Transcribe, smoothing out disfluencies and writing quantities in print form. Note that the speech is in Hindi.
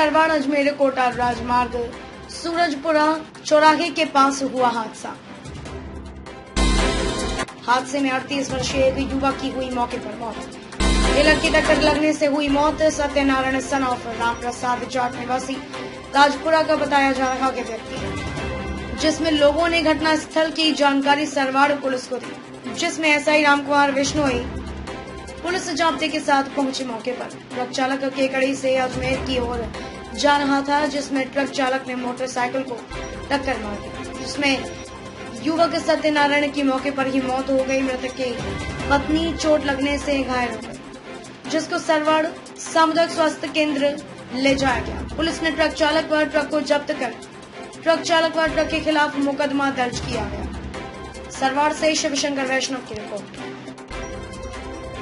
सरवाड़ अजमेर कोटा राजमार्ग सूरजपुरा चौराहे के पास हुआ हादसा। हादसे में 38 वर्षीय एक युवक की हुई मौके पर मौत। ट्रेलर की टक्कर लगने से हुई मौत। सत्यनारायण सन ऑफ राम प्रसाद जाट निवासी राजपुरा का बताया जा रहा व्यक्ति है, जिसमें लोगों ने घटना स्थल की जानकारी सरवाड़ पुलिस को दी, जिसमें एसआई रामकुमार विश्नोई पुलिस जाब्ते के साथ पहुंचे मौके पर। ट्रक चालक केकड़ी से अजमेर की ओर जा रहा था, जिसमें ट्रक चालक ने मोटरसाइकिल को टक्कर मार दी, जिसमें युवक सत्यनारायण की मौके पर ही मौत हो गई। मृतक की पत्नी चोट लगने से घायल हो गई, जिसको सरवाड़ सामुदायिक स्वास्थ्य केंद्र ले जाया गया। पुलिस ने ट्रक चालक व ट्रक को जब्त कर ट्रक चालक व ट्रक के खिलाफ मुकदमा दर्ज किया गया। सरवाड़ से शिवशंकर वैष्णव की रिपोर्ट।